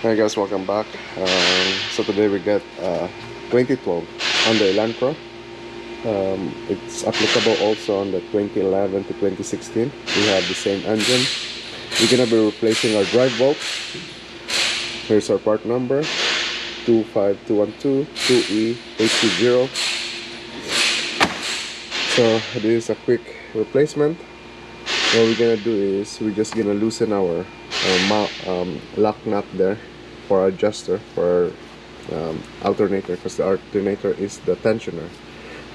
Hi guys, welcome back. So today we got 2012 on the Elantra. It's applicable also on the 2011 to 2016. We have the same engine. We're gonna be replacing our drive bolt. Here's our part number 25212 2E820. So this is a quick replacement. What we're gonna do is we're just gonna loosen our lock nut there for our adjuster for our alternator, because the alternator is the tensioner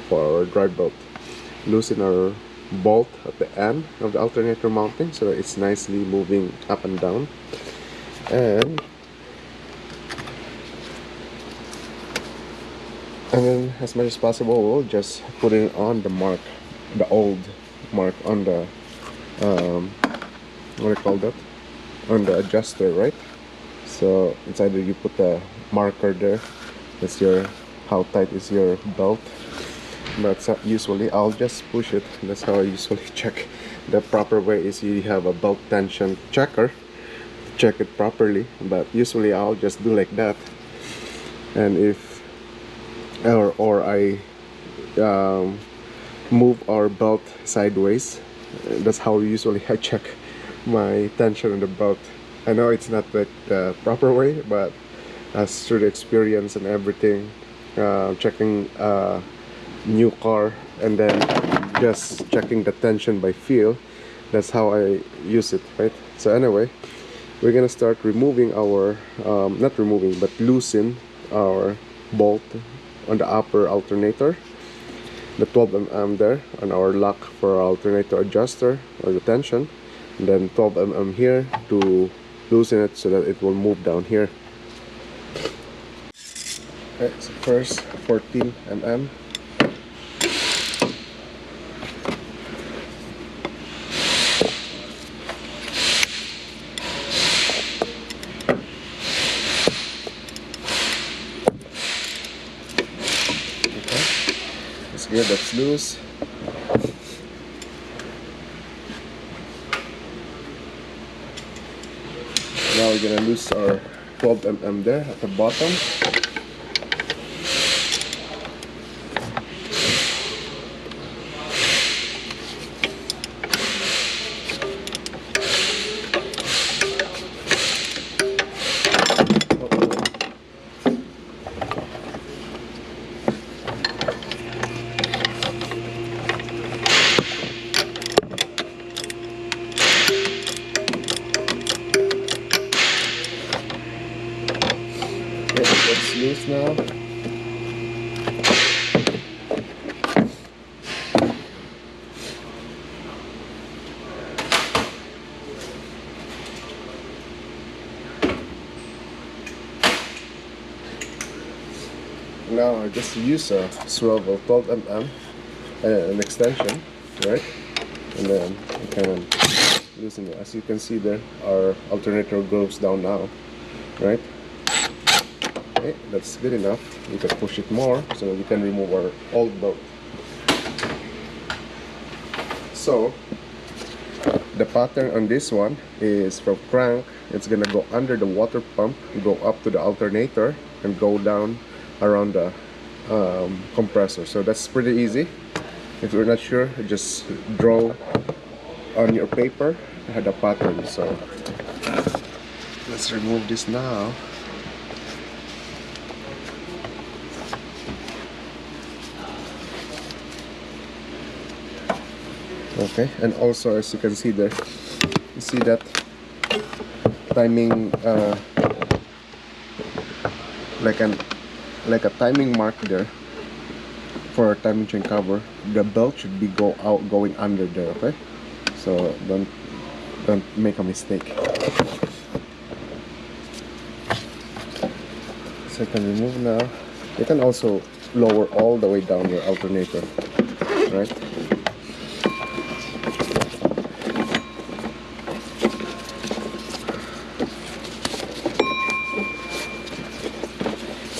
for our drive bolt. Loosen our bolt at the end of the alternator mounting so that it's nicely moving up and down, and then as much as possible we'll just put it on the mark, the old mark on the what do you call that, on the adjuster, right? So it's either you put a marker there, that's your how tight is your belt, but usually I'll just push it. That's how I usually check. The proper way is you have a belt tension checker to check it properly, but usually I'll just do like that. And if or I move our belt sideways, that's how usually I check my tension on the belt. I know it's not the proper way, but as through the experience and everything, checking a new car and then just checking the tension by feel, that's how I use it, right? So anyway, we're gonna start removing our not removing but loosen our bolt on the upper alternator, the 12mm there on our lock for our alternator adjuster or the tension, and then 12mm here to loosen it so that it will move down here. Okay, so first 14mm. That's good, that's loose. Now we're gonna loose our 12mm there at the bottom. It's loose now. Now I just use a swivel 12mm an extension, right? And then I kind of loosen it. As you can see there, our alternator goes down now, right? Okay, that's good enough. We can push it more so that we can remove our old bolt. So the pattern on this one is from crank, it's gonna go under the water pump, go up to the alternator, and go down around the compressor. So that's pretty easy. If you're not sure, just draw on your paper the pattern. So let's remove this now. Okay, and also as you can see there, you see that timing like a timing mark there for our timing chain cover. The belt should be going under there, okay? So don't make a mistake. So you can remove now. You can also lower all the way down your alternator, right?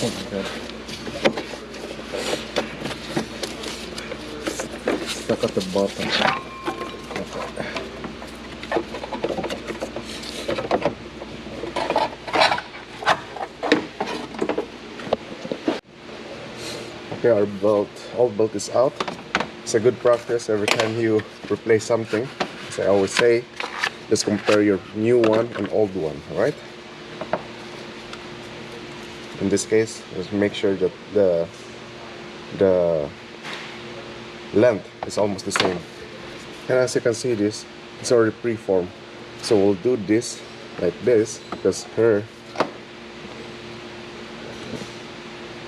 Oh my god. Stuck at the bottom. Okay. Okay, our old belt is out. It's a good practice every time you replace something. As I always say, just compare your new one and old one, alright? In this case, just make sure that the length is almost the same. And as you can see, this it's already preformed. So we'll do this like this, because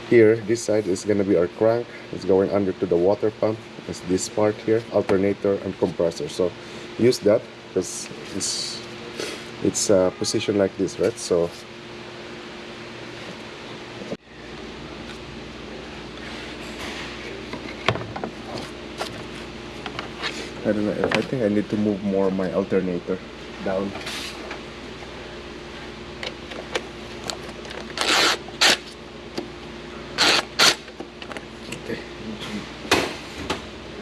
here, this side is gonna be our crank. It's going under to the water pump. It's this part here, alternator and compressor. So use that because it's positioned like this, right? So I don't know. I think I need to move more my alternator down. Okay,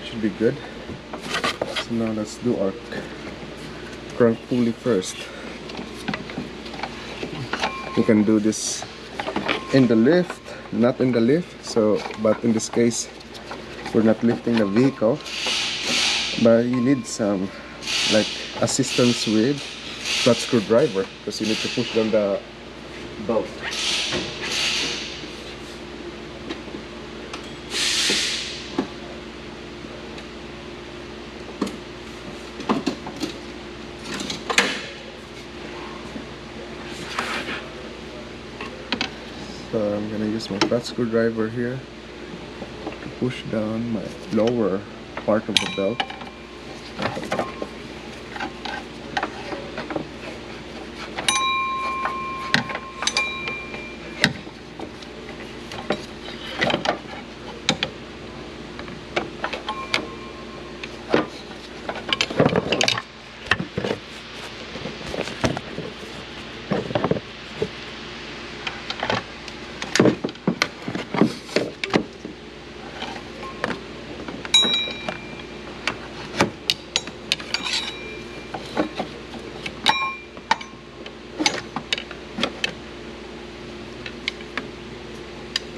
should be good. So now let's do our crank pulley first. You can do this in the lift, not in the lift. So, but in this case, we're not lifting the vehicle. But you need some like assistance with flat screwdriver because you need to push down the belt. So I'm gonna use my flat screwdriver here to push down my lower part of the belt.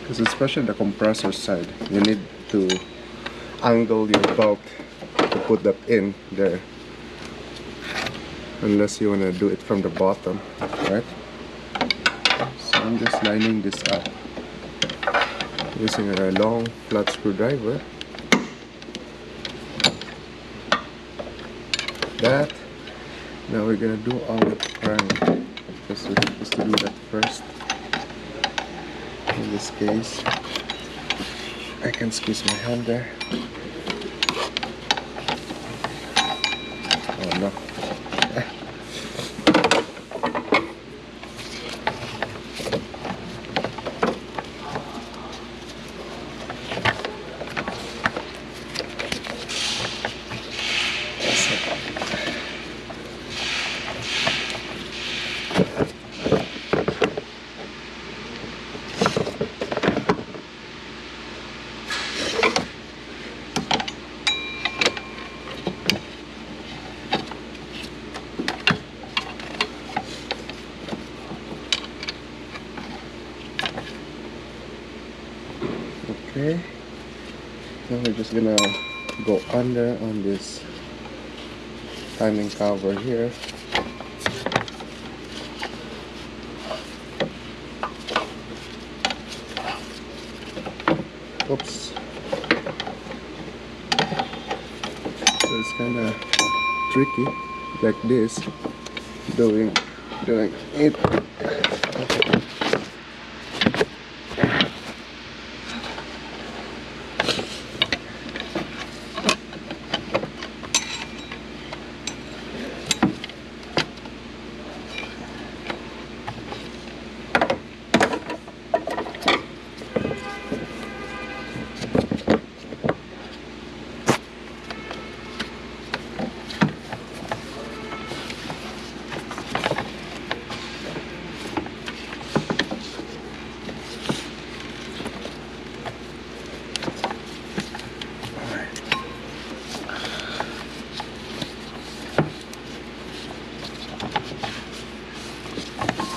Because especially the compressor side, you need to angle your belt to put that in there, unless you want to do it from the bottom, right? So I'm just lining this up using a long flat screwdriver. That. Now we're gonna do all the crank because we're supposed to do that first. In this case, I can squeeze my hand there. Oh no. Okay, now we're just gonna go under on this timing cover here. Oops. So it's kind of tricky like this, doing it.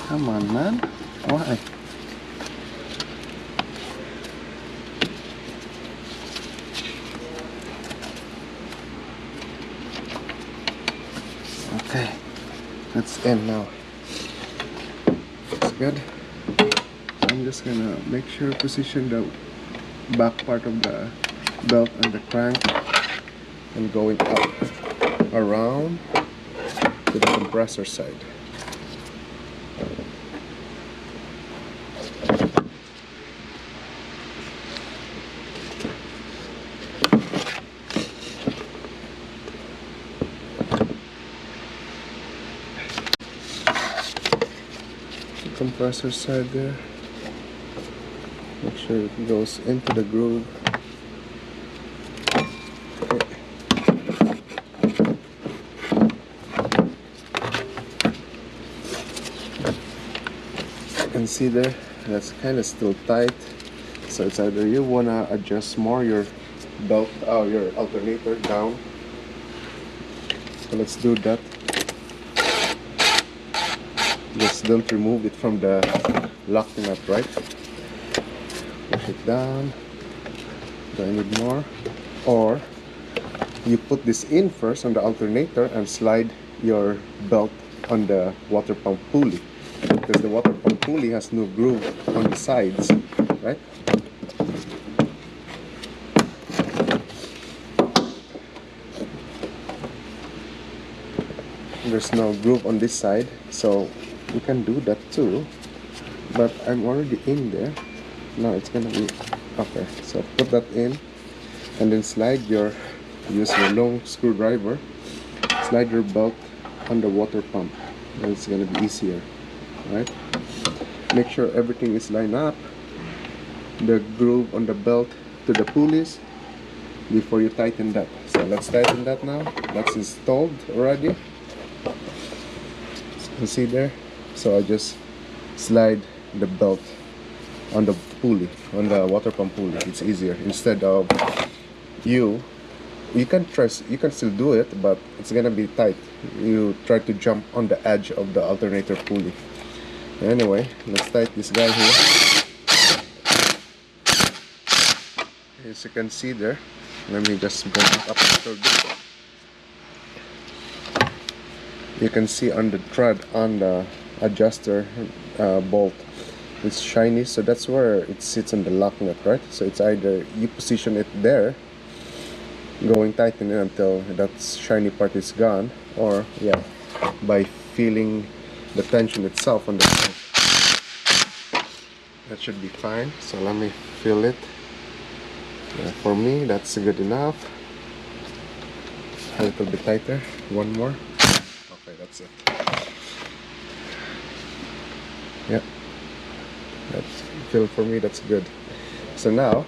Come on, man. Why? it's in now. It's good. I'm just gonna make sure position the back part of the belt and the crank and going up around to the compressor side. The compressor side there. Make sure it goes into the groove. You can see there, that's kind of still tight. So it's either you wanna adjust more your belt, your alternator down. So let's do that. Just don't remove it from the lock nut, right? Push it down. Do I need more? Or you put this in first on the alternator and slide your belt on the water pump pulley, because the water pump pulley has no groove on the sides, right? There's no groove on this side, so you can do that too, but I'm already in there. Now it's gonna be okay, so put that in and then use your long screwdriver, slide your belt on the water pump, and it's gonna be easier, right? Make sure everything is lined up, the groove on the belt to the pulleys, before you tighten that. So let's tighten that now. That's installed already, as you can see there. So I just slide the belt on the pulley, on the water pump pulley. It's easier instead of you can still do it, but it's gonna be tight. You try to jump on the edge of the alternator pulley. Anyway, let's tighten this guy here. As you can see there, let me just bring it up a little bit. You can see on the thread on the adjuster bolt, it's shiny, so that's where it sits on the lock nut, right? So it's either you position it there, going tightening until that shiny part is gone, or yeah, by feeling the tension itself on the crank. That should be fine. So let me feel it. Yeah, for me that's good enough. A little bit tighter, one more. Okay, that's it. Yeah, that's feel for me, that's good. So now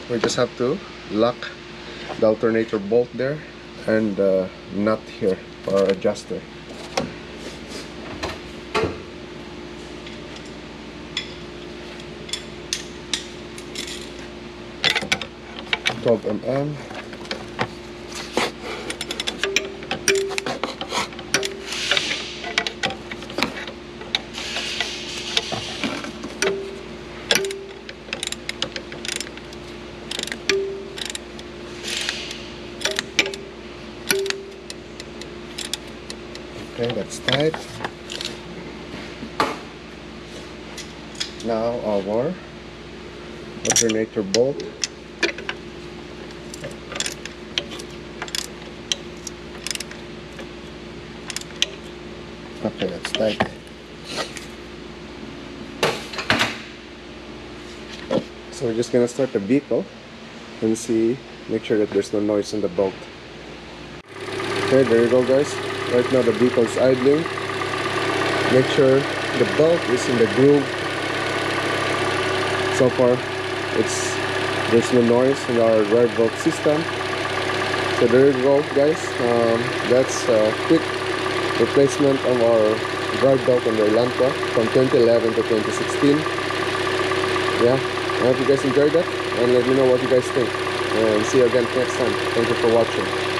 we just have to lock the alternator bolt there and the nut here for our adjuster. Mm. Okay, that's tight. Now our alternator bolt. Okay, that's tight. So we're just gonna start the vehicle and see, make sure that there's no noise in the bolt. Okay, there you go guys. Right now the vehicle is idling. Make sure the belt is in the groove. So far, there's no noise in our drive belt system. So there you go guys. That's a quick replacement of our drive belt on the Elantra from 2011 to 2016. Yeah, I hope you guys enjoyed that, and let me know what you guys think, and see you again next time. Thank you for watching.